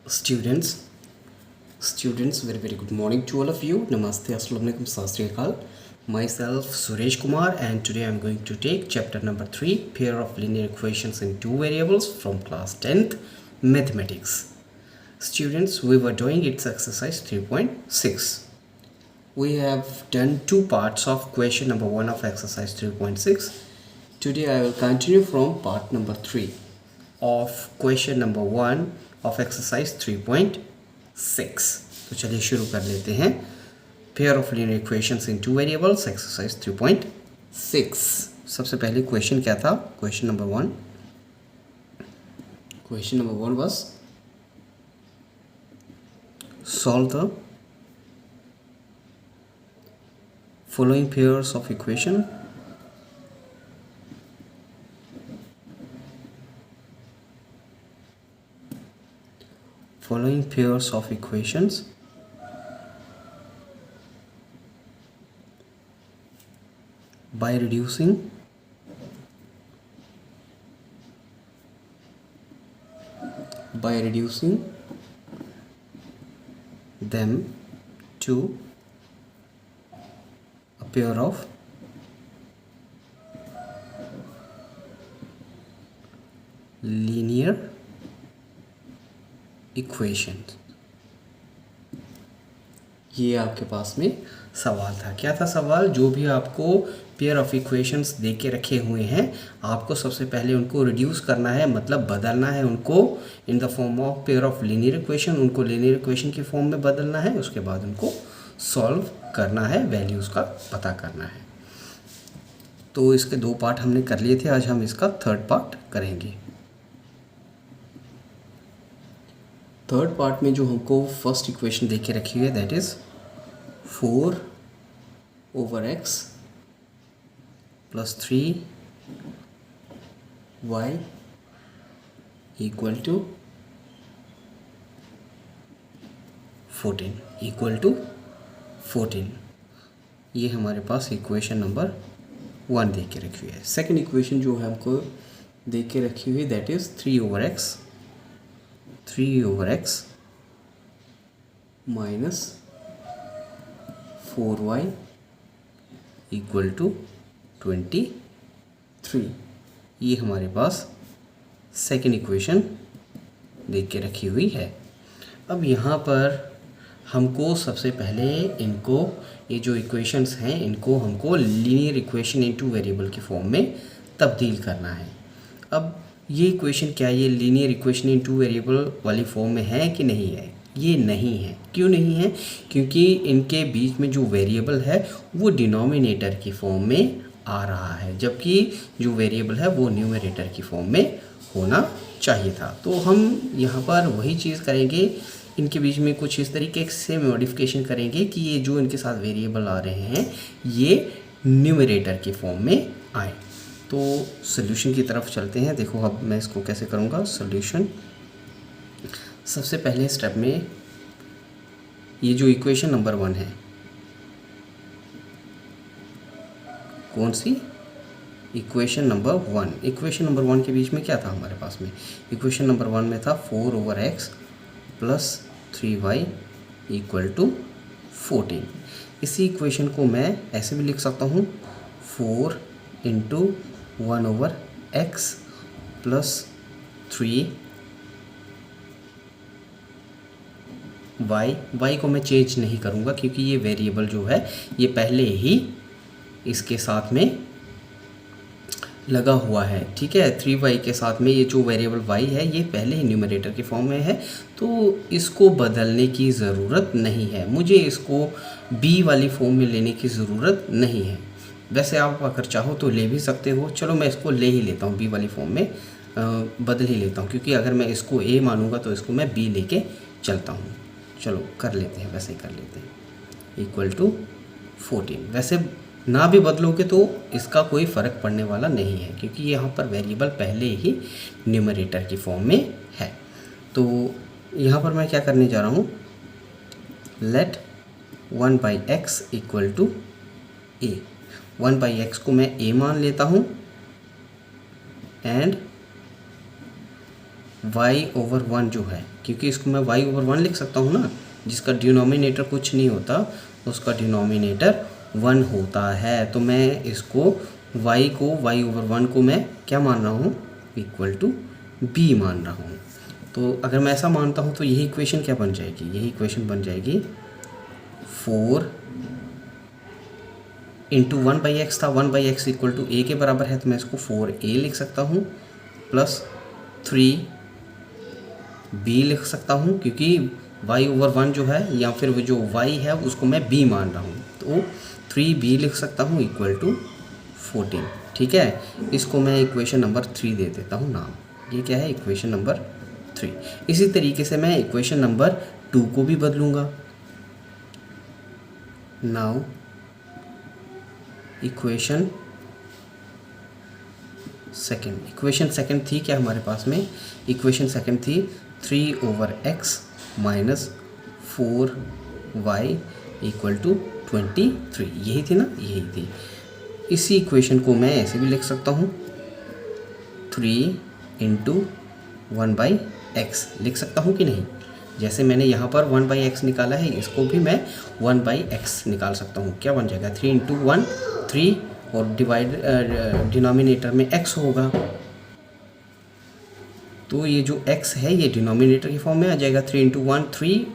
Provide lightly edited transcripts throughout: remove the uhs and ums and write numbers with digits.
Students, very good morning to all of you. Namaste, Assalamu alaikum, Sat Sri Akal. Myself Suresh Kumar, and today I'm going to take chapter number 3, pair of linear equations in two variables from class 10th mathematics. Students, we were doing its exercise 3.6. We have done two parts of question number 1 of exercise 3.6. Today I will continue from part number 3 of question number 1 of exercise 3.6. तो चलिए शुरू कर लेते हैं pair of linear equations in two variables exercise 3.6. सबसे पहले question क्या था? Question number 1 was solve the following pairs of equation by reducing them to a pair of linear equations. ये आपके पास में सवाल था. क्या था सवाल? जो भी आपको पेयर ऑफ इक्वेशंस दे के रखे हुए हैं, आपको सबसे पहले उनको रिड्यूस करना है, मतलब बदलना है उनको in the form of pair of linear equation. उनको लीनियर इक्वेशन की फॉर्म में बदलना है, उसके बाद उनको सॉल्व करना है, वैल्यूज़ का पता करना है. तो इसके दो पार्ट हमने कर लिए थे, आज हम इसका थर्ड पार्ट करेंगे. थर्ड पार्ट में जो हमको फर्स्ट इक्वेशन दे के रखी हुई है, दैट इज़ 4/x + 3y = 14. ये हमारे पास इक्वेशन नंबर 1 दे के रखी हुई है. सेकंड इक्वेशन जो हमको दे के रखी हुई है, that is 3/x minus 4y = 23. ये हमारे पास सेकेंड इक्वेशन दे के रखी हुई है. अब यहाँ पर हमको सबसे पहले इनको, ये जो इक्वेशंस हैं, इनको हमको लीनियर इक्वेशन इनटू वेरिएबल की फॉर्म में तब्दील करना है. अब ये इक्वेशन क्या ये लीनियर इक्वेशन इनटू वेरिएबल वाली फॉर्म में है कि नहीं है? ये नहीं है. क्यों नहीं है? क्योंकि इनके बीच में जो वेरिएबल है वो डिनोमिनेटर की फॉर्म में आ रहा है, जबकि जो वेरिएबल है वो न्यूमरेटर की फॉर्म में होना चाहिए था. तो हम यहाँ पर वही चीज़ करेंगे, इनके बीच में कुछ इस तरीके से मॉडिफिकेशन करेंगे कि ये जो इनके साथ वेरिएबल आ रहे हैं ये न्यूमरेटर की फॉर्म में आए. तो सॉल्यूशन की तरफ चलते हैं. देखो अब मैं इसको कैसे करूँगा सॉल्यूशन. सबसे पहले स्टेप में ये जो इक्वेशन नंबर 1 है, कौन सी? Equation number 1. इक्वेशन नंबर 1 के बीच में क्या था हमारे पास में? इक्वेशन नंबर 1 में था 4/x + 3y = 14. इसी इक्वेशन को मैं ऐसे भी लिख सकता हूँ, 4 × 1/x + 3y को मैं चेंज नहीं करूँगा क्योंकि ये वेरिएबल जो है ये पहले ही इसके साथ में लगा हुआ है. ठीक है, 3y के साथ में ये जो वेरिएबल y है ये पहले ही न्यूमरेटर की फॉर्म में है, तो इसको बदलने की ज़रूरत नहीं है. मुझे इसको b वाली फॉर्म में लेने की ज़रूरत नहीं है. वैसे आप अगर चाहो तो ले भी सकते हो. चलो मैं इसको ले ही लेता हूँ, b वाली फॉर्म में बदल ही लेता हूँ, क्योंकि अगर मैं इसको a मानूंगा तो इसको मैं b लेके चलता हूँ. चलो कर लेते हैं, वैसे ही कर लेते हैं. = 14. वैसे ना भी बदलोगे तो इसका कोई फ़र्क पड़ने वाला नहीं है, क्योंकि यहाँ पर वेरिएबल पहले ही न्यूमरेटर की फॉर्म में है. तो यहाँ पर मैं क्या करने जा रहा हूँ, लेट 1/x = a. 1/x को मैं a मान लेता हूँ एंड y/1 जो है, क्योंकि इसको मैं y/1 लिख सकता हूँ ना, जिसका डिनोमिनेटर कुछ नहीं होता उसका डिनोमिनेटर 1 होता है। तो मैं इसको y/1 को मैं क्या मान रहा हूँ, इक्वल टू b मान रहा हूँ। तो अगर मैं ऐसा मानता हूँ तो यही इक्वेशन क्या बन जाएगी, यही इक्वेशन बन जाएगी 4 इंटू 1/x था, 1/x इक्वल टू a के बराबर है, तो मैं इसको 4a लिख सकता हूँ प्लस 3b लिख सकता हूँ, क्योंकि y/1 जो है या फिर वो जो y है उसको मैं b मान रहा हूँ, तो 3b लिख सकता हूँ इक्वल टू 14। ठीक है, इसको मैं इक्वेशन नंबर 3 दे देता हूँ नाम। ये क्या है, इक्वेशन नंबर 3। इसी तरीके से मैं इक्वेशन नंबर 2 को भी बदलूँगा। नाउ इक्वेशन सेकंड थी क्या हमारे पास में, इक्वेशन सेकंड थी 3/x minus 4y equal to 23, यही थी ना, यही थी। इसी इक्वेशन को मैं ऐसे भी लिख सकता हूँ 3 इंटू 1/x लिख सकता हूँ कि नहीं। जैसे मैंने यहाँ पर 1/x निकाला है, इसको भी मैं 1/x निकाल सकता हूँ। क्या बन जाएगा, 3 इंटू 1 3 और डिनोमिनेटर में x होगा, तो ये जो x है ये डिनोमिनेटर की फॉर्म में आ जाएगा। 3 इंटू 1 3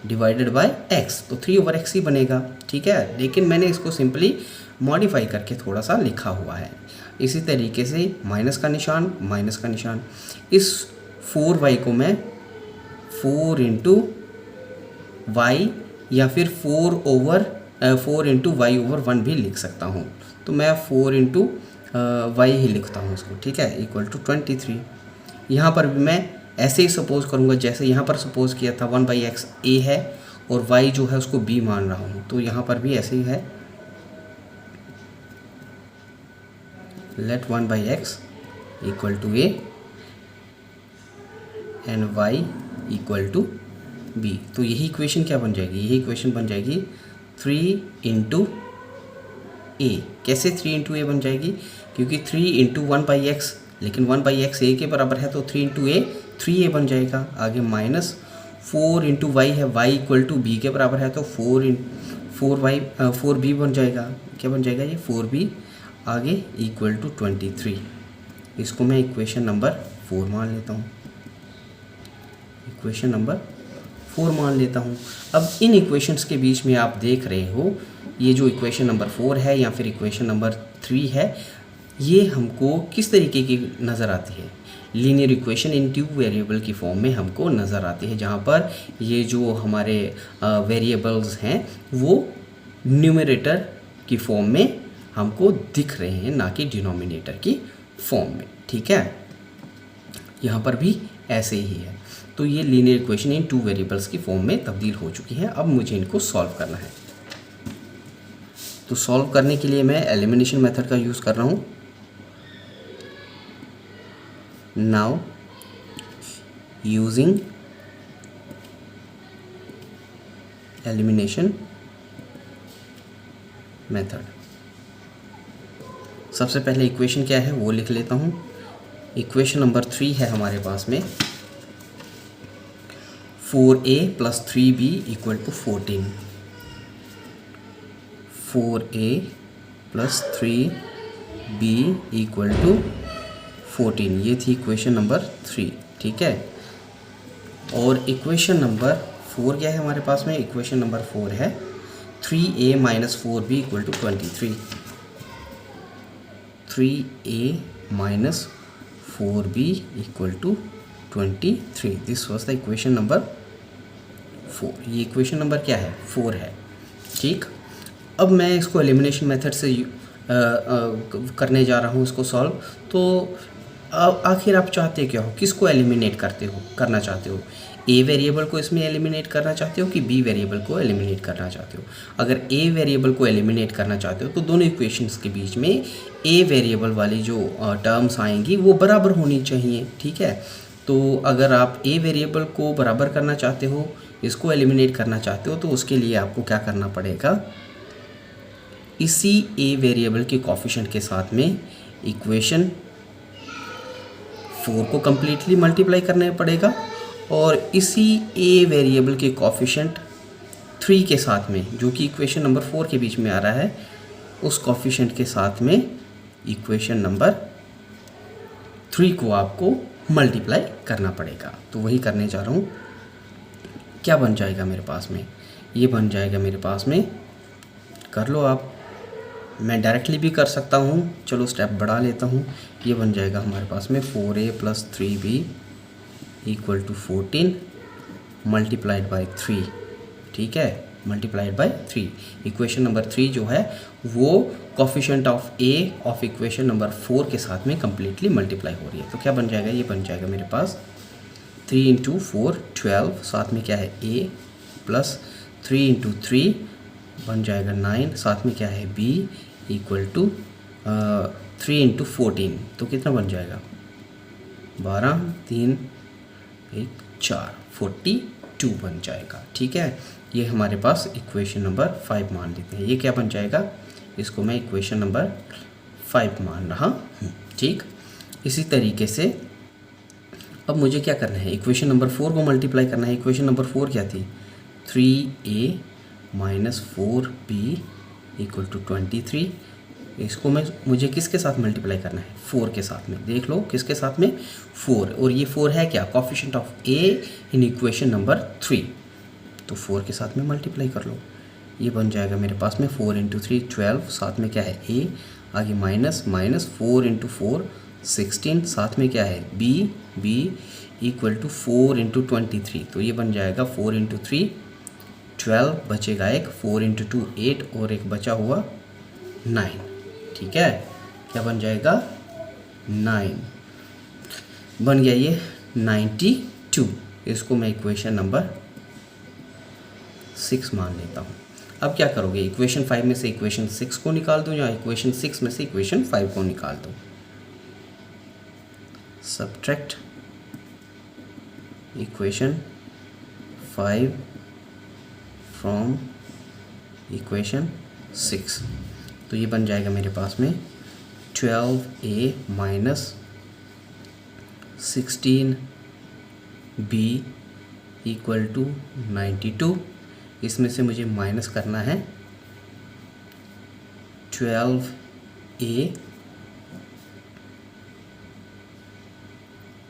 डिवाइडेड बाय x, तो 3/x ही बनेगा। ठीक है, लेकिन मैंने इसको सिंपली मॉडिफाई करके थोड़ा सा लिखा हुआ है। इसी तरीके से माइनस का निशान, इस 4y को मैं 4 इंटू वाई या फिर 4 इंटू y/1 भी लिख सकता हूँ, तो मैं 4 इंटू वाई ही लिखता हूँ इसको। ठीक है, इक्वल टू 23। यहाँ पर भी मैं ऐसे ही सपोज करूँगा, जैसे यहाँ पर सपोज किया था 1/x a है और y जो है उसको b मान रहा हूँ, तो यहाँ पर भी ऐसे ही है। Let 1/x equal to a and y equal to b, तो यही इक्वेशन क्या बन जाएगी, यही इक्वेशन बन जाएगी 3 इंटू a। कैसे 3 इंटू a बन जाएगी, क्योंकि 3 इंटू 1/x, लेकिन 1/x a के बराबर है, तो 3 इंटू a 3a बन जाएगा। आगे माइनस 4 इंटू y है, y इक्वल टू b के बराबर है, तो 4b बन जाएगा। क्या बन जाएगा ये, 4b आगे इक्वल टू 23। इसको मैं इक्वेशन नंबर 4 मान लेता हूँ, इक्वेशन नंबर 4 मान लेता हूँ। अब इन इक्वेशंस के बीच में आप देख रहे हो, ये जो इक्वेशन नंबर 4 है या फिर इक्वेशन नंबर 3 है, ये हमको किस तरीके की नज़र आती है, लीनियर इक्वेशन इन 2 वेरिएबल की फॉर्म में हमको नज़र आती है, जहाँ पर ये जो हमारे वेरिएबल्स हैं वो न्यूमरेटर की फॉर्म में हमको दिख रहे हैं, ना कि डिनोमिनेटर की फॉर्म में। ठीक है, यहाँ पर भी ऐसे ही है। तो ये लीनियर इक्वेशन इन 2 वेरिएबल्स की फॉर्म में तब्दील हो चुकी है। अब मुझे इनको सॉल्व करना है, तो सॉल्व करने के लिए मैं एलिमिनेशन मेथड का यूज़ कर रहा हूँ। नाउ यूजिंग एलिमिनेशन मेथड, सबसे पहले इक्वेशन क्या है वो लिख लेता हूँ। इक्वेशन नंबर 3 है हमारे पास में 4a plus 3b equal to 14। 4a plus 3b equal to 14, ये थी इक्वेशन नंबर 3। ठीक है, और इक्वेशन नंबर 4 क्या है हमारे पास में, इक्वेशन नंबर 4 है 3a minus 4b equal to 23। 3a minus 4b equal to 23, this was the equation number 4। ये इक्वेशन नंबर क्या है, 4 है। ठीक, अब मैं इसको एलिमिनेशन मेथड से करने जा रहा हूँ इसको सॉल्व। तो आखिर आप चाहते क्या हो, किसको एलिमिनेट करना चाहते हो, ए वेरिएबल को इसमें एलिमिनेट करना चाहते हो कि बी वेरिएबल को एलिमिनेट करना चाहते हो। अगर ए वेरिएबल को एलिमिनेट करना चाहते हो तो दोनों इक्वेशंस के बीच में ए वेरिएबल वाली जो टर्म्स आएंगी वो बराबर होनी चाहिए। ठीक है, तो अगर आप ए वेरिएबल को बराबर करना चाहते हो, इसको एलिमिनेट करना चाहते हो, तो उसके लिए आपको क्या करना पड़ेगा, इसी ए वेरिएबल के कोफिशिएंट के साथ में इक्वेशन 4 को कम्प्लीटली मल्टीप्लाई करना पड़ेगा और इसी ए वेरिएबल के कोफिशिएंट 3 के साथ में, जो कि इक्वेशन नंबर 4 के बीच में आ रहा है, उस कोफिशिएंट के साथ में इक्वेशन नंबर 3 को आपको मल्टीप्लाई करना पड़ेगा। तो वही करने जा रहा हूँ। क्या बन जाएगा मेरे पास में? ये बन जाएगा मेरे पास में, कर लो आप, मैं डायरेक्टली भी कर सकता हूँ, चलो स्टेप बढ़ा लेता हूँ। ये बन जाएगा हमारे पास में 4a + 3b = 14 मल्टीप्लाइड बाई 3, ठीक है, मल्टीप्लाइड बाई 3। इक्वेशन नंबर 3 जो है वो coefficient of A of equation number 4 के साथ में कम्प्लीटली मल्टीप्लाई हो रही है। तो क्या बन जाएगा? ये बन जाएगा मेरे पास 3 × 4 12, साथ में क्या है a, प्लस 3 × 3 बन जाएगा 9, साथ में क्या है b = 3 × 14, तो कितना बन जाएगा? 12 3 1 4 42 बन जाएगा, ठीक है। ये हमारे पास इक्वेशन नंबर 5 मान लेते हैं। ये क्या बन जाएगा? इसको मैं इक्वेशन नंबर 5 मान रहा हूँ, ठीक। इसी तरीके से अब मुझे क्या करना है? इक्वेशन नंबर 4 को मल्टीप्लाई करना है। इक्वेशन नंबर 4 क्या थी? 3a - 4b = 23। इसको मुझे किसके साथ मल्टीप्लाई करना है? 4 के साथ में। देख लो किसके साथ में? 4। और ये 4 है क्या? Coefficient of a in equation number 3। तो 4 के साथ में मल्टीप्लाई कर लो। ये बन जाएगा मेरे पास में 4 × 3 12, साथ में क्या है a, आगे माइनस 4 × 4 16, साथ में क्या है b = 4 × 23। तो ये बन जाएगा 4 × 3 12, बचेगा एक, 4 × 2 8 और एक बचा हुआ 9, ठीक है। क्या बन जाएगा? 9 बन गया ये 92। इसको मैं इक्वेशन नंबर 6 मान लेता हूँ। अब क्या करोगे? इक्वेशन 5 में से इक्वेशन 6 को निकाल दो या इक्वेशन 6 में से इक्वेशन 5 को निकाल दो। Subtract equation 5 from equation 6। तो ये बन जाएगा मेरे पास में 12a - 16b = 92। इसमें से मुझे माइनस करना है 12a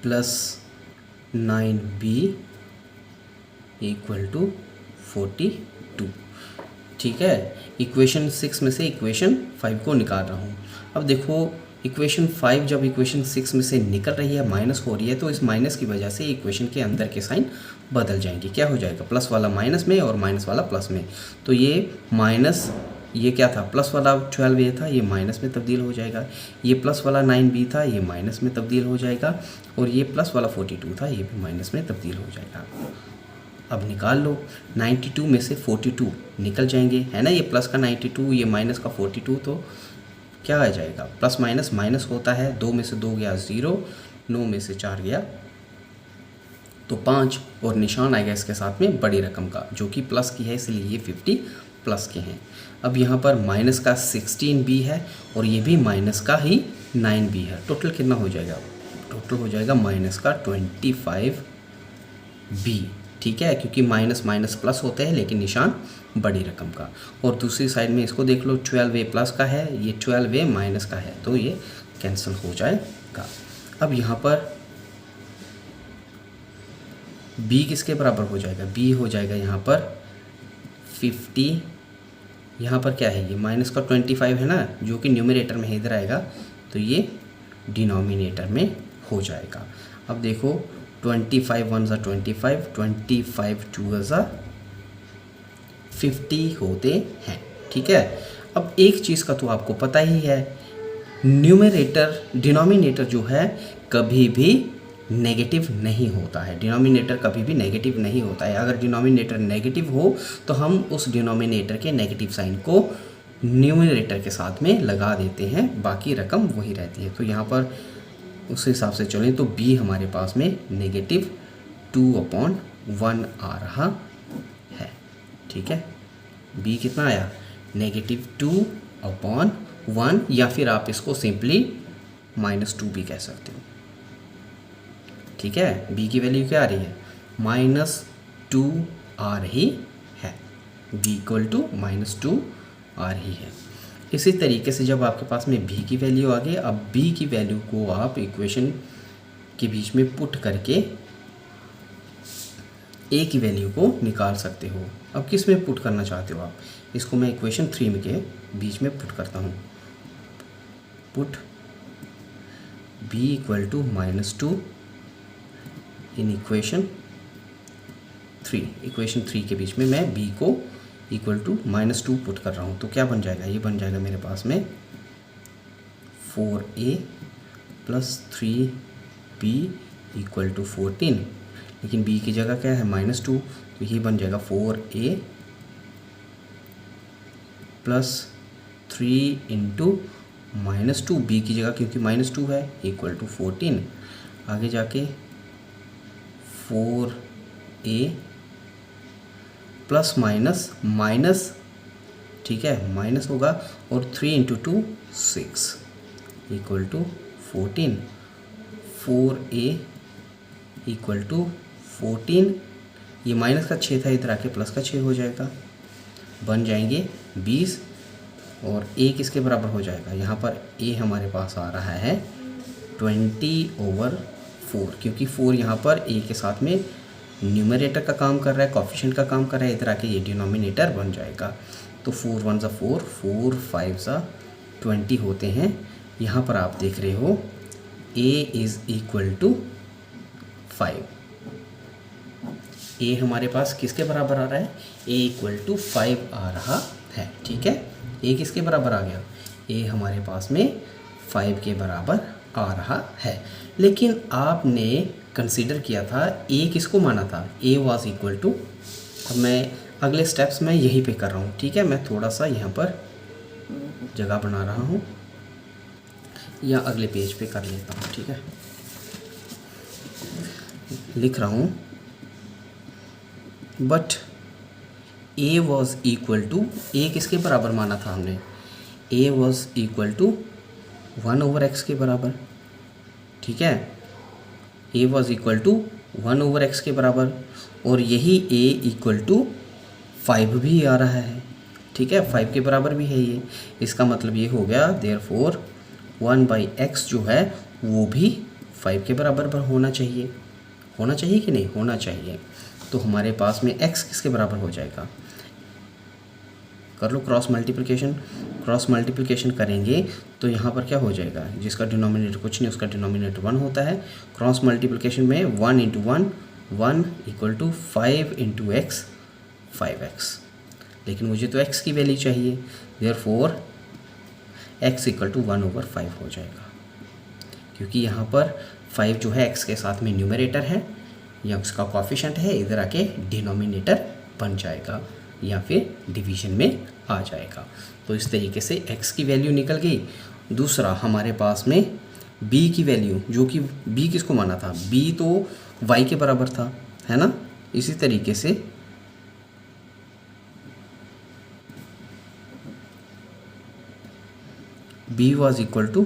+ 9b = 42, ठीक है। इक्वेशन 6 में से इक्वेशन 5 को निकाल रहा हूँ। अब देखो इक्वेशन 5 जब इक्वेशन 6 में से निकल रही है, माइनस हो रही है, तो इस माइनस की वजह से इक्वेशन के अंदर के साइन बदल जाएंगे। क्या हो जाएगा? प्लस वाला माइनस में और माइनस वाला प्लस में। तो ये माइनस, ये क्या था? प्लस वाला 12a था, ये माइनस में तब्दील हो जाएगा। ये प्लस वाला 9b था, ये माइनस में तब्दील हो जाएगा। और ये प्लस वाला 42 था, ये भी माइनस में तब्दील हो जाएगा। अब निकाल लो, 92 में से 42 निकल जाएंगे, है ना। ये प्लस का 92, ये माइनस का 42, तो क्या आ जाएगा? प्लस माइनस माइनस होता है, 2 में से 2 गया 0, 9 में से 4 गया तो 5, और निशान आएगा इसके साथ में बड़ी रकम का, जो कि प्लस की है, इसलिए ये 50 प्लस के हैं। अब यहाँ पर माइनस का 16b है और ये भी माइनस का ही 9b है। टोटल कितना हो जाएगा? टोटल हो जाएगा माइनस का 25b, ठीक है, क्योंकि माइनस माइनस प्लस होते हैं लेकिन निशान बड़ी रकम का। और दूसरी साइड में इसको देख लो, 12a प्लस का है, ये 12a माइनस का है, तो ये कैंसिल हो जाएगा। अब यहाँ पर b किसके बराबर हो जाएगा? b हो जाएगा यहाँ पर 50, यहाँ पर क्या है? ये माइनस का 25 है ना, जो कि न्यूमरेटर में इधर आएगा, तो ये डिनोमिनेटर में हो जाएगा। अब देखो 25 1 ज़ा 25, 25 2 ज़ा 50 होते हैं, ठीक है। अब एक चीज़ का तो आपको पता ही है, न्यूमरेटर डिनोमिनेटर जो है कभी भी नेगेटिव नहीं होता है। डिनोमिनेटर कभी भी नेगेटिव नहीं होता है। अगर डिनोमिनेटर नेगेटिव हो तो हम उस डिनोमिनेटर के नेगेटिव साइन को न्यूमरेटर के साथ में लगा देते हैं, बाकी रकम वही रहती है। तो यहाँ पर उस हिसाब से चलें तो b हमारे पास में -2/1 आ रहा है, ठीक है। b कितना आया? -2/1, या फिर आप इसको सिंपली -2 भी कह सकते हो। ठीक है, b की वैल्यू क्या आ रही है, -2 आ रही है, b इक्वल टू -2 आ रही है। इसी तरीके से जब आपके पास में b की वैल्यू आ गई, अब b की वैल्यू को आप इक्वेशन के बीच में पुट करके a की वैल्यू को निकाल सकते हो। अब किस में पुट करना चाहते हो आप, इसको मैं इक्वेशन 3 में के बीच में पुट करता हूँ। Put b equal to -2 in equation 3, equation 3 के बीच में मैं b को इक्वल टू -2 पुट कर रहा हूँ। तो क्या बन जाएगा, ये बन जाएगा मेरे पास में 4a + 3b इक्वल टू 14, लेकिन b की जगह क्या है -2, तो ये बन जाएगा 4a + 3 इंटू -2, b की जगह क्योंकि -2 है, इक्वल टू 14। आगे जाके 4a प्लस माइनस, ठीक है, माइनस होगा, और 3 into 2 6 equal to 14। 4a equal to 14, ये माइनस का 6 था, इधर आके प्लस का 6 हो जाएगा, बन जाएंगे 20। और a किसके बराबर हो जाएगा, यहाँ पर a हमारे पास आ रहा है 20/4, क्योंकि 4 यहाँ पर a के साथ में न्यूमरेटर का काम कर रहा है, कोफिशिएंट का काम कर रहा है, इधर आके ये डिनोमिनेटर बन जाएगा। तो 4 1 ज़ा 4, 4 5 ज़ा 20 होते हैं। यहाँ पर आप देख रहे हो a is equal to 5, a हमारे पास किसके बराबर आ रहा है, a इक्वल टू 5 आ रहा है, ठीक है। a किसके बराबर आ गया, a हमारे पास में 5 के बराबर आ रहा है। लेकिन आपने कंसीडर किया था a किसको माना था, a वाज इक्वल टू, अब मैं अगले स्टेप्स में यहीं पे कर रहा हूँ, ठीक है। मैं थोड़ा सा यहाँ पर जगह बना रहा हूँ या अगले पेज पे कर लेता हूँ, ठीक है। लिख रहा हूँ but a was equal to, a किसके बराबर माना था हमने, a was equal to 1/x के बराबर, ठीक है। a was equal to 1/x के बराबर, और यही a इक्वल टू 5 भी आ रहा है, ठीक है, 5 के बराबर भी है ये। इसका मतलब ये हो गया देयरफॉर 1/x जो है वो भी 5 के बराबर होना चाहिए, होना चाहिए कि नहीं, होना चाहिए। तो हमारे पास में x किसके बराबर हो जाएगा, कर लो क्रॉस मल्टीप्लिकेशन। क्रॉस मल्टीप्लिकेशन करेंगे तो यहाँ पर क्या हो जाएगा, जिसका डिनोमिनेटर कुछ नहीं उसका डिनोमिनेटर 1 होता है। क्रॉस मल्टीप्लिकेशन में 1 into 1 1 equal to 5 into x 5x, लेकिन मुझे तो x की वैल्यू चाहिए, देयरफॉर x इक्वल टू 1/5 हो जाएगा, क्योंकि यहाँ पर 5 जो है x के साथ में न्यूमरेटर है या उसका कोफिशिएंट है, इधर आके डिनोमिनेटर बन जाएगा या फिर डिवीजन में आ जाएगा। तो इस तरीके से x की वैल्यू निकल गई। दूसरा हमारे पास में b की वैल्यू, जो कि b किसको माना था, b तो y के बराबर था, है ना। इसी तरीके से b was equal to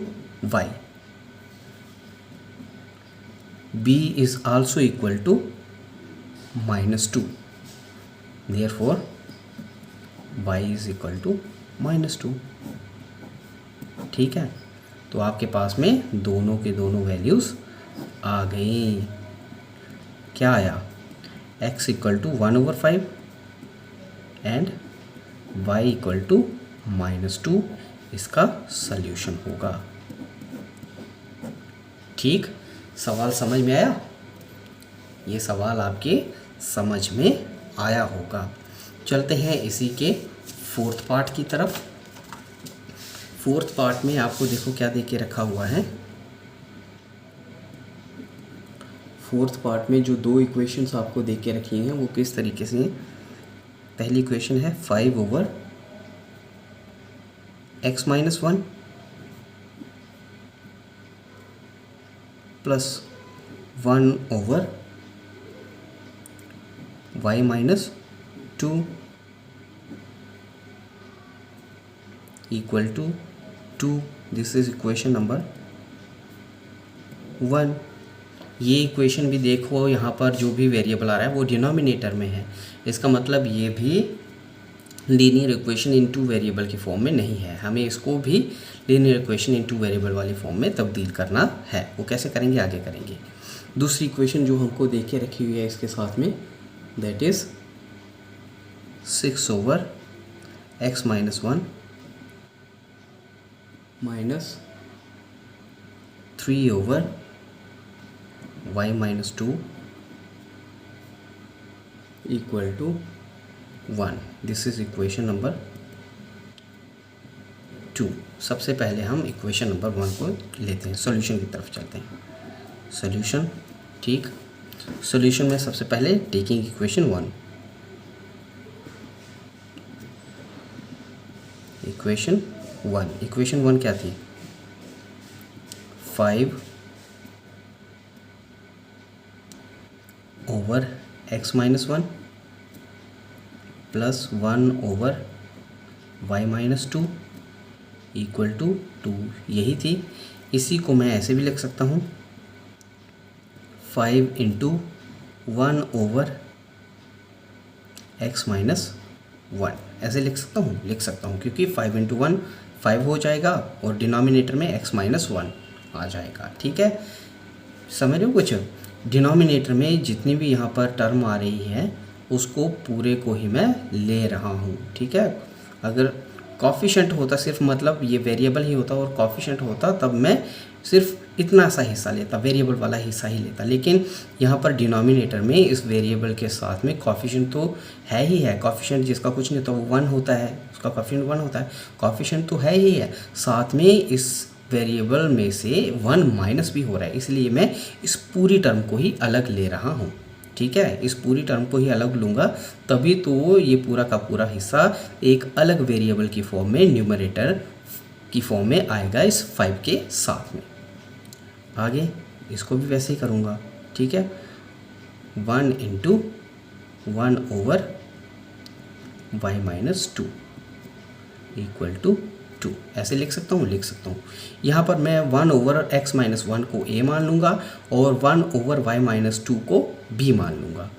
y, b is also equal to -2, therefore y is equal to -2, ठीक है। तो आपके पास में दोनों के दोनों वैल्यूज़ आ गई। क्या आया, x equal to 1/5 and y equal to -2 इसका सल्यूशन होगा। ठीक, सवाल समझ में आया, ये सवाल आपके समझ में आया होगा। चलते हैं इसी के फोर्थ पार्ट की तरफ। फोर्थ पार्ट में आपको देखो क्या दे के रखा हुआ है। फोर्थ पार्ट में जो दो इक्वेशंस आपको दे के रखी हैं वो किस तरीके से हैं। पहली इक्वेशन है 5/x - 1 plus 1/y - 2 equal to 2. This is equation number 1. ये इक्वेशन भी देखो, यहाँ पर जो भी वेरिएबल आ रहा है वो डिनोमिनेटर में है, इसका मतलब ये भी लीनियर इक्वेशन इन टू वेरिएबल की फॉर्म में नहीं है। हमें इसको भी लीनियर इक्वेशन इन टू वेरिएबल वाली फॉर्म में तब्दील करना है। वो कैसे करेंगे आगे करेंगे। दूसरी इक्वेशन जो हमको देख के रखी हुई है इसके साथ में, that is 6/x - 1 minus 3/y - 2 equal to 1। This is equation number 2। सबसे पहले हम इक्वेशन नंबर 1 को लेते हैं, सॉल्यूशन की तरफ चलते हैं। सॉल्यूशन, ठीक। सॉल्यूशन में सबसे पहले टेकिंग इक्वेशन 1, इक्वेशन 1 क्या थी, 5/x - 1 plus 1/y - 2 equal to 2, यही थी। इसी को मैं ऐसे भी लिख सकता हूँ, 5 × 1/x - 1, ऐसे लिख सकता हूँ क्योंकि 5 × 1 5 हो जाएगा और डिनोमिनेटर में x - 1 आ जाएगा। ठीक है, समझ रहे हो कुछ। डिनोमिनेटर में जितनी भी यहाँ पर टर्म आ रही है उसको पूरे को ही मैं ले रहा हूँ। ठीक है, अगर कॉफिशेंट होता सिर्फ, मतलब ये वेरिएबल ही होता और कॉफिशेंट होता, तब मैं सिर्फ इतना सा हिस्सा लेता, वेरिएबल वाला हिस्सा ही लेता। लेकिन यहाँ पर डिनोमिनेटर में इस वेरिएबल के साथ में कॉफिशेंट तो है ही है। कॉफिशेंट जिसका कुछ नहीं होता वो 1 होता है, उसका कॉफिशेंट 1 होता है। कॉफिशेंट तो है ही है, साथ में इस वेरिएबल में से 1 माइनस भी हो रहा है, इसलिए मैं इस पूरी टर्म को ही अलग ले रहा हूँ। ठीक है, इस पूरी टर्म को ही अलग लूँगा तभी तो ये पूरा का पूरा हिस्सा एक अलग वेरिएबल की फॉर्म में, न्यूमरेटर की फॉर्म में आएगा इस 5 के साथ में। आगे इसको भी वैसे ही करूँगा। ठीक है, 1 × 1/y - 2 इक्वल टू 2, ऐसे लिख सकता हूँ। यहाँ पर मैं 1/x - 1 को a मान लूँगा और 1/y - 2 को b मान लूँगा।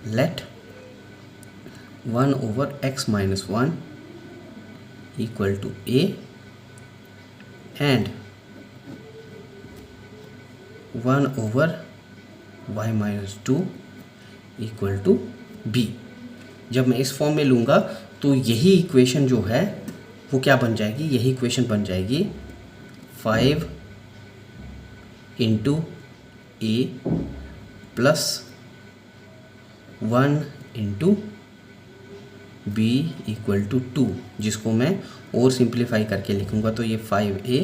Let 1/x - 1 equal to a and 1/y - 2 equal to b। जब मैं इस फॉर्म में लूँगा तो यही इक्वेशन जो है वो क्या बन जाएगी, यही इक्वेशन बन जाएगी 5 × a plus 1 × b equal to 2, जिसको मैं और सिंप्लीफाई करके लिखूँगा तो ये 5a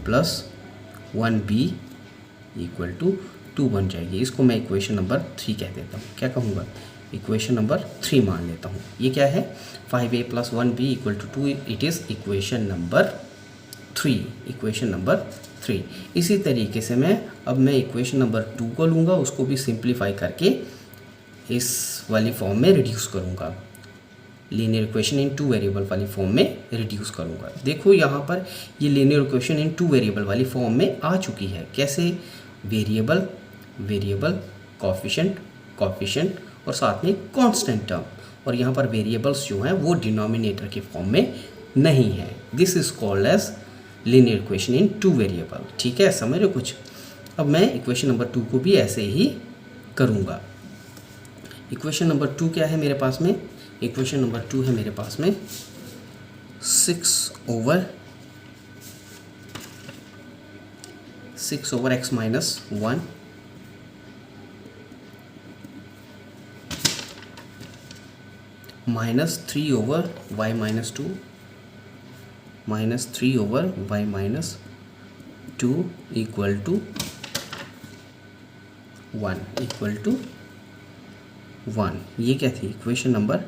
plus 1b equal to 2 बन जाएगी। इसको मैं इक्वेशन नंबर 3 कह देता हूँ। क्या कहूँगा, इक्वेशन नंबर 3 मान लेता हूँ। ये क्या है, 5a plus 1b equal to 2, it is equation number 3, equation number 3। इसी तरीके से मैं इक्वेशन नंबर 2 को लूँगा, उसको भी सिंप्लीफाई करके इस वाली फॉर्म में रिड्यूस करूँगा, लीनियर इक्वेशन इन 2 वेरिएबल वाली फॉर्म में रिड्यूस करूँगा। देखो यहाँ पर ये लीनियर इक्वेशन इन 2 वेरिएबल वाली फॉर्म में आ चुकी है। कैसे, वेरिएबल कॉफिशेंट और साथ में कांस्टेंट टर्म, और यहाँ पर वेरिएबल्स जो हैं वो डिनोमिनेटर की फॉर्म में नहीं है। This is called as linear equation in 2 variable. ठीक है, समझ रहे हो कुछ। अब मैं इक्वेशन नंबर 2 को भी ऐसे ही करूँगा। इक्वेशन नंबर 2 क्या है मेरे पास में, इक्वेशन नंबर 2 है मेरे पास में 6/x - 1 minus 3/y - 2 minus 3/y - 2 equal to 1 equal to 1। ये क्या थी, इक्वेशन नंबर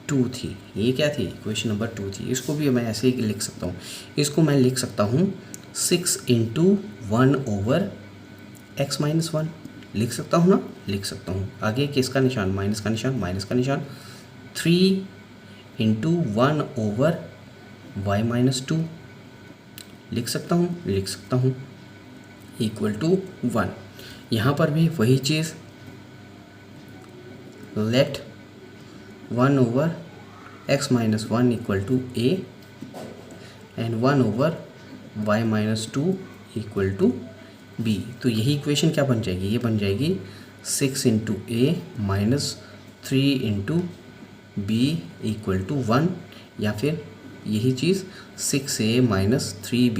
2 थी। ये क्या थी, इक्वेशन नंबर 2 थी। इसको भी मैं ऐसे ही लिख सकता हूँ, इसको मैं लिख सकता हूँ 6 × 1/x - 1 लिख सकता हूँ ना, लिख सकता हूँ। आगे किसका निशान, माइनस का निशान, 3 × 1/y - 2 लिख सकता हूँ। Equal to 1। यहाँ पर भी वही चीज़, let 1 over x minus 1 equal to a and 1 over y minus 2 equal to b। तो यही इक्वेशन क्या बन जाएगी, ये बन जाएगी 6 into A minus 3 into B equal to 1, या फिर यही चीज़ 6a minus 3b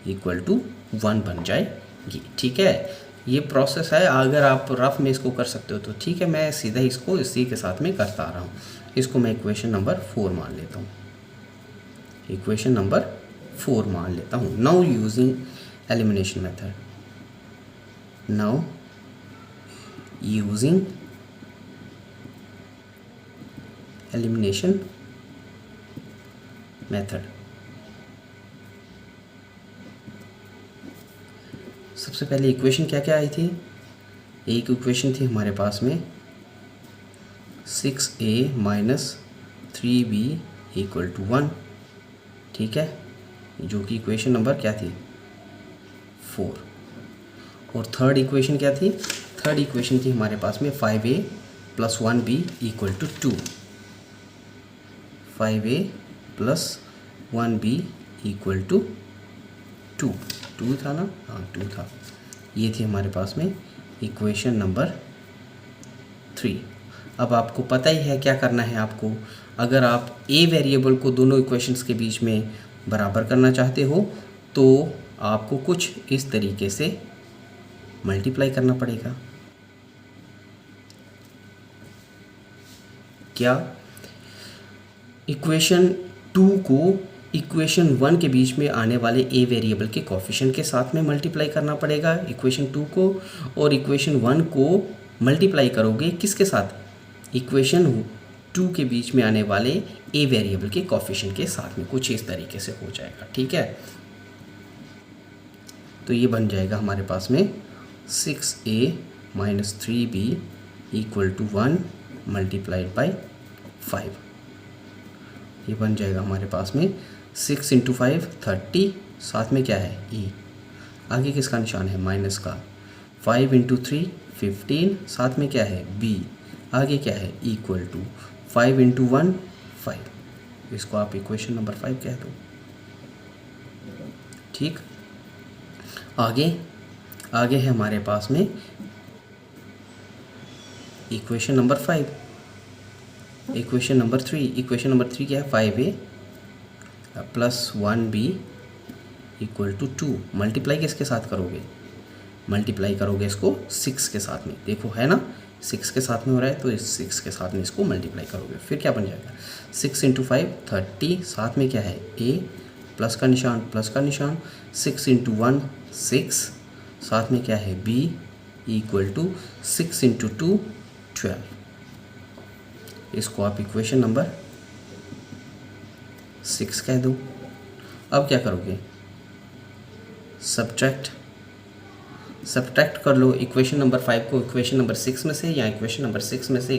equal to 1 बन जाएगी। ठीक है, ये प्रोसेस है। अगर आप रफ में इसको कर सकते हो तो ठीक है, मैं सीधा इसको इसी के साथ में करता आ रहा हूँ। इसको मैं इक्वेशन नंबर 4 मान लेता हूँ, इक्वेशन नंबर 4 मान लेता हूँ। Now using elimination method, now using elimination method. सबसे पहले इक्वेशन क्या क्या आई थी, एक इक्वेशन थी हमारे पास में 6a minus 3b equal to 1, ठीक है, जो कि इक्वेशन नंबर क्या थी 4। और थर्ड इक्वेशन क्या थी, थर्ड इक्वेशन थी हमारे पास में 5a plus 1b equal to 2, 5a plus 1b equal to 2 था ना, हाँ 2 था। ये थी हमारे पास में इक्वेशन नंबर 3। अब आपको पता ही है क्या करना है आपको। अगर आप ए वेरिएबल को दोनों इक्वेशंस के बीच में बराबर करना चाहते हो तो आपको कुछ इस तरीके से मल्टीप्लाई करना पड़ेगा। क्या, इक्वेशन 2 को इक्वेशन 1 के बीच में आने वाले ए वेरिएबल के कोफिशिएंट के साथ में मल्टीप्लाई करना पड़ेगा इक्वेशन 2 को, और इक्वेशन 1 को मल्टीप्लाई करोगे किसके साथ, इक्वेशन 2 के बीच में आने वाले ए वेरिएबल के कोफिशिएंट के साथ में। कुछ इस तरीके से हो जाएगा, ठीक है। तो ये बन जाएगा हमारे पास में 6a minus 3b equal to 1 multiplied by 5। ये बन जाएगा हमारे पास में 6 इंटू 5 30, साथ में क्या है e, आगे किसका निशान है माइनस का, 5 इंटू 3 15, साथ में क्या है b, आगे क्या है इक्वल टू 5 इंटू 1 5। इसको आप इक्वेशन नंबर 5 कह दो, ठीक। आगे है हमारे पास में equation number 5, equation number 3। Equation number 3 क्या है, 5a plus 1b equal to 2। Multiply किसके साथ करोगे, मल्टीप्लाई करोगे इसको 6 के साथ में, देखो है ना 6 के साथ में हो रहा है, तो इस 6 के साथ में इसको मल्टीप्लाई करोगे, फिर क्या बन जाएगा 6 इंटू 5 30, साथ में क्या है a, प्लस का निशान, प्लस का निशान, 6 इंटू 1 6, साथ में क्या है b इक्वल टू 6 इंटू 2 12। इसको आप इक्वेशन नंबर 6 कह दो। अब क्या करोगे, सब्ट्रैक्ट कर लो इक्वेशन नंबर 5 को इक्वेशन नंबर 6 में से, या इक्वेशन नंबर 6 में से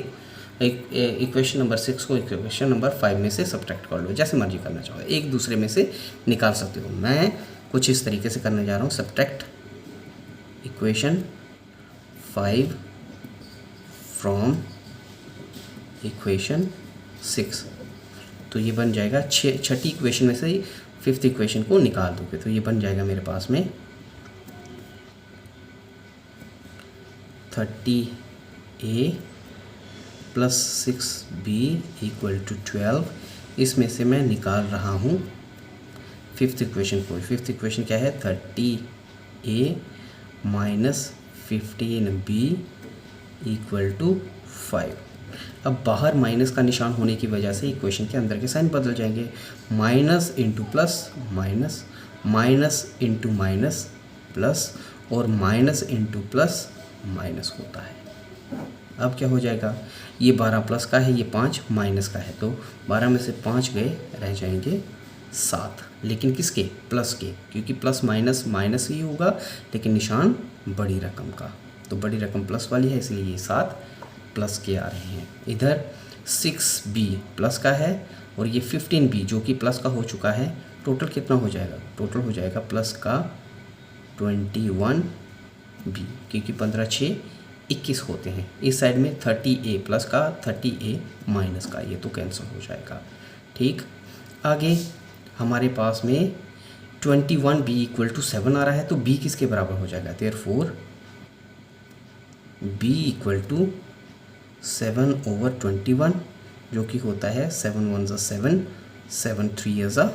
इक्वेशन नंबर 6 को इक्वेशन नंबर 5 में से सब्ट्रैक्ट कर लो, जैसे मर्जी करना चाहो, एक दूसरे में से निकाल सकते हो। मैं कुछ इस तरीके से करने जा रहा हूँ, सब्ट्रैक्ट इक्वेशन 5 फ्रॉम इक्वेशन 6। तो ये बन जाएगा छठी इक्वेशन में से 5th इक्वेशन को निकाल दोगे, तो ये बन जाएगा मेरे पास में 30a plus 6b equal to 12। इसमें से मैं निकाल रहा हूँ 5th इक्वेशन को। 5th इक्वेशन क्या है, 30a minus 15b equal to 5। अब बाहर माइनस का निशान होने की वजह से इक्वेशन के अंदर के साइन बदल जाएंगे, minus into plus minus, minus into minus plus, और माइनस इंटू प्लस माइनस होता है। अब क्या हो जाएगा, ये 12 प्लस का है, ये 5 माइनस का है, तो 12 में से 5 गए, रह जाएंगे 7, लेकिन किसके, प्लस के, क्योंकि प्लस माइनस माइनस ही होगा, लेकिन निशान बड़ी रकम का, तो बड़ी रकम प्लस वाली है, इसलिए ये 7 प्लस के आ रहे हैं। इधर 6b प्लस का है और ये 15b जो कि प्लस का हो चुका है, टोटल कितना हो जाएगा, टोटल हो जाएगा प्लस का 21 बी, क्योंकि 15 6 21 होते हैं। इस साइड में 30A प्लस का 30A माइनस का, ये तो कैंसिल हो जाएगा। ठीक, आगे हमारे पास में 21B इक्वल टू 7 आ रहा है, तो B किसके बराबर हो जाएगा? देयरफॉर B इक्वल टू 7/21, जो कि होता है 7 1 7, 7 3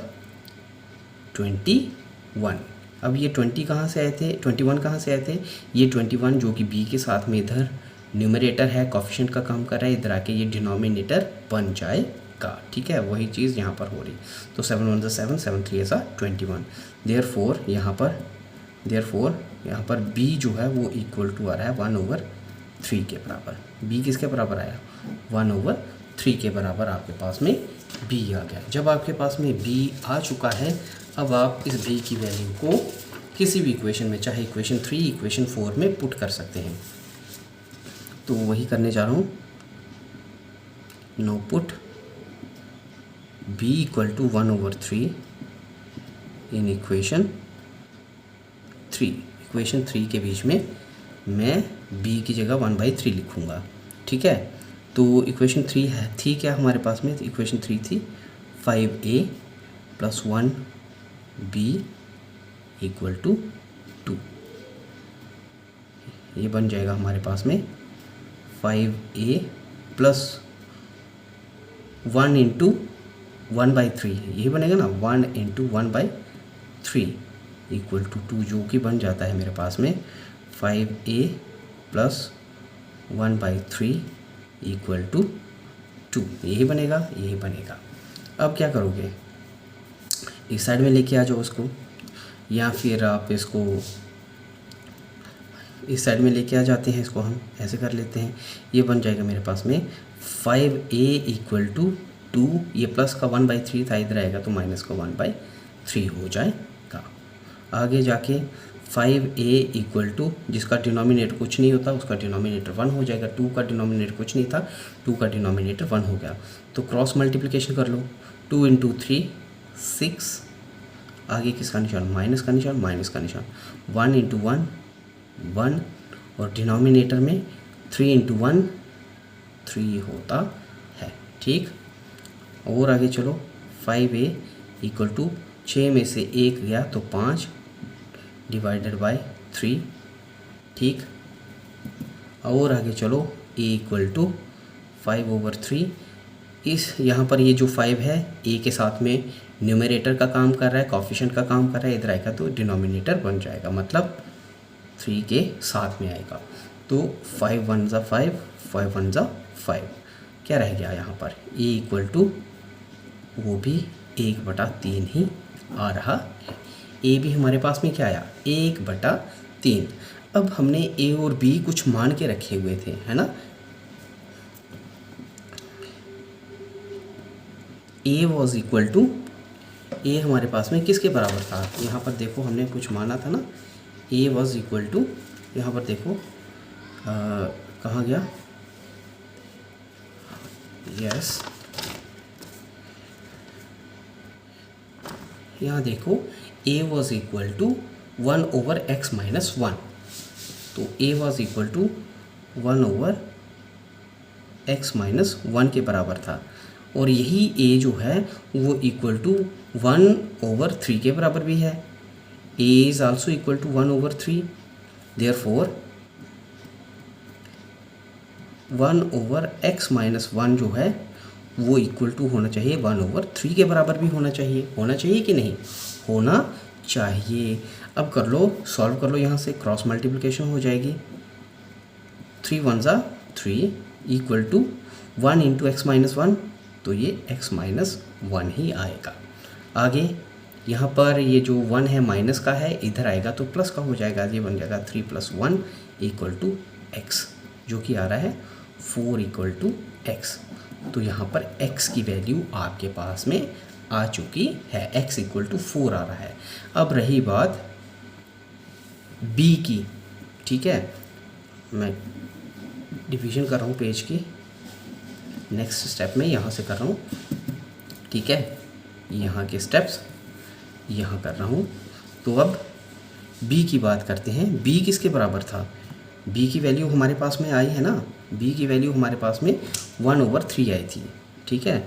21। अब ये 20 कहाँ से आए थे, 21 कहाँ से आए थे? ये 21 जो कि B के साथ में इधर न्यूमरेटर है, कोफिशिएंट का काम कर रहा है, इधर आके ये डिनोमिनेटर बन जाएगा। ठीक है, वही चीज़ यहाँ पर हो रही। तो 7 1 7, 7 3 21। देयरफॉर यहाँ पर B जो है वो इक्वल टू आ रहा है 1/3 के बराबर। B किसके बराबर आया? 1/3 के बराबर आपके पास में B आ गया। जब आपके पास में B आ चुका है, अब आप इस B की वैल्यू को किसी भी इक्वेशन में, चाहे इक्वेशन 3, इक्वेशन 4 में पुट कर सकते हैं। तो वही करने जा रहा हूँ। No put B equal to 1/3 in equation 3। Equation 3 के बीच में मैं B की जगह 1/3 लिखूँगा। ठीक है, तो इक्वेशन 3 है, थी क्या हमारे पास में? इक्वेशन 3 थी 5A plus 1B equal to 2। ये बन जाएगा हमारे पास में 5A प्लस 1 इंटू 1/3, यही बनेगा ना, 1 इंटू 1/3 इक्वल टू 2, जो कि बन जाता है मेरे पास में 5A प्लस 1/3 इक्वल टू 2। यही बनेगा, यही बनेगा। अब क्या करोगे? इस साइड में लेके आ जाओ उसको, या फिर आप इसको इस साइड में लेके आ जाते हैं, इसको हम ऐसे कर लेते हैं। ये बन जाएगा मेरे पास में 5A इक्वल टू 2, ये प्लस का 1/3 था, इधर आएगा तो माइनस का 1/3 हो जाएगा। आगे जाके 5A इक्वल टू, जिसका डिनोमिनेटर कुछ नहीं होता उसका डिनोमिनेटर 1 हो जाएगा। 2 का डिनोमिनेटर कुछ नहीं था, 2 का डिनोमिनेटर 1 हो गया। तो क्रॉस मल्टीप्लिकेशन कर लो, 2 इंटू 3 6, आगे किसका निशान? माइनस का निशान, माइनस का निशान। 1 इंटू 1 1, और डिनोमिनेटर में 3 इंटू 1 3 होता है। ठीक, और आगे चलो, 5A इक्वल टू 6 में से 1 गया तो 5 डिवाइडेड बाय 3। ठीक, और आगे चलो, A इक्वल टू 5/3। इस यहाँ पर ये जो 5 है A के साथ में न्यूमरेटर का काम कर रहा है, कोफिशिएंट का काम कर रहा है, इधर आएगा तो डिनोमिनेटर बन जाएगा, मतलब 3 के साथ में आएगा। तो 5 1 5, 5 1 5, क्या रह गया यहाँ पर? A इक्वल टू वो भी 1/3 ही आ रहा है। A भी हमारे पास में क्या आया? 1/3। अब हमने A और B कुछ मान के रखे हुए थे, है ना। A was equal to, A हमारे पास में किसके बराबर था? यहाँ पर देखो, हमने कुछ माना था ना। A वॉज इक्वल टू, यहाँ पर देखो कहाँ गया? यस, यहाँ देखो, A was equal to 1/x minus 1। तो A was equal to 1/x minus 1 के बराबर था, और यही A जो है वो इक्वल टू 1/3 के बराबर भी है। A is also equal to 1/3, therefore 1/x minus 1 जो है वो इक्वल टू होना चाहिए 1/3 के बराबर भी होना चाहिए। होना चाहिए कि नहीं? होना चाहिए। अब कर लो, सॉल्व कर लो, यहाँ से क्रॉस मल्टीप्लिकेशन हो जाएगी। 3 1 3 equal to 1 into x minus 1, तो ये x माइनस 1 ही आएगा। आगे यहाँ पर ये जो 1 है माइनस का है, इधर आएगा तो प्लस का हो जाएगा, ये बन जाएगा 3 + 1 इक्वल टू x, जो कि आ रहा है 4 इक्वल टू x। तो यहाँ पर x की वैल्यू आपके पास में आ चुकी है, x इक्वल टू 4 आ रहा है। अब रही बात b की, ठीक है, मैं डिवीजन कर रहा हूँ पेज की, नेक्स्ट स्टेप में यहाँ से कर रहा हूँ, ठीक है, यहाँ के स्टेप्स यहाँ कर रहा हूँ। तो अब बी की बात करते हैं। बी किसके बराबर था? बी की वैल्यू हमारे पास में आई है ना, बी की वैल्यू हमारे पास में 1/3 आई थी, ठीक है।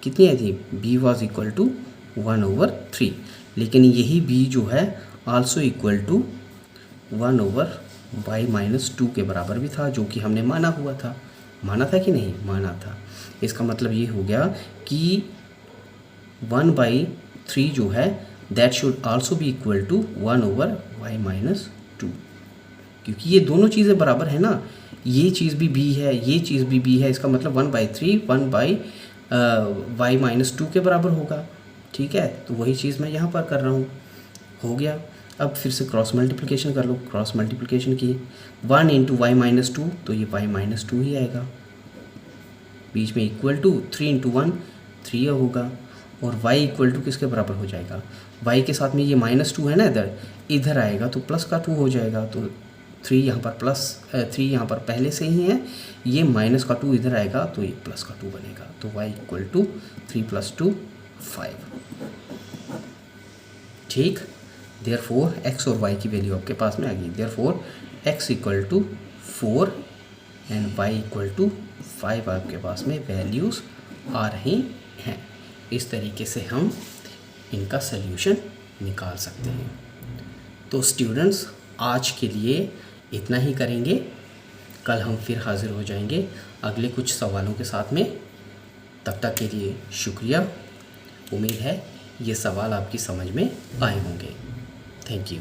कितनी आई थी? बी वॉज इक्वल टू 1/3, लेकिन यही बी जो है आल्सो इक्वल टू 1/y-2 के बराबर भी था, जो कि हमने माना हुआ था। माना था कि नहीं? माना था। इसका मतलब ये हो गया कि 1/3 जो है that should also be equal to 1/y-2, क्योंकि ये दोनों चीज़ें बराबर है ना, ये चीज़ भी b है, ये चीज़ भी b है, इसका मतलब 1/3 1/y-2 के बराबर होगा, ठीक है। तो वही चीज़ मैं यहाँ पर कर रहा हूँ। हो गया। अब फिर से क्रॉस मल्टीप्लिकेशन कर लो। क्रॉस मल्टीप्लिकेशन की 1 × y-2, तो ये y-2 ही आएगा। बीच में इक्वल टू 3 × 1 3 होगा, और y इक्वल टू किसके बराबर हो जाएगा? y के साथ में ये -2 है ना, इधर आएगा तो प्लस का 2 हो जाएगा। तो 3 यहाँ पर प्लस 3 यहाँ पर पहले से ही है, ये -2 इधर आएगा तो ये +2 बनेगा। तो y इक्वल टू 3 + 2 5, ठीक। देयरफॉर x और y की वैल्यू आपके पास में आ गई। Therefore x equal to 4 and y equal to 5 आपके पास में वैल्यूज़ आ रही हैं। इस तरीके से हम इनका सल्यूशन निकाल सकते हैं। तो स्टूडेंट्स, आज के लिए इतना ही करेंगे। कल हम फिर हाज़िर हो जाएंगे अगले कुछ सवालों के साथ में। तब तक के लिए शुक्रिया। उम्मीद है ये सवाल आपकी समझ में आए होंगे। Thank you.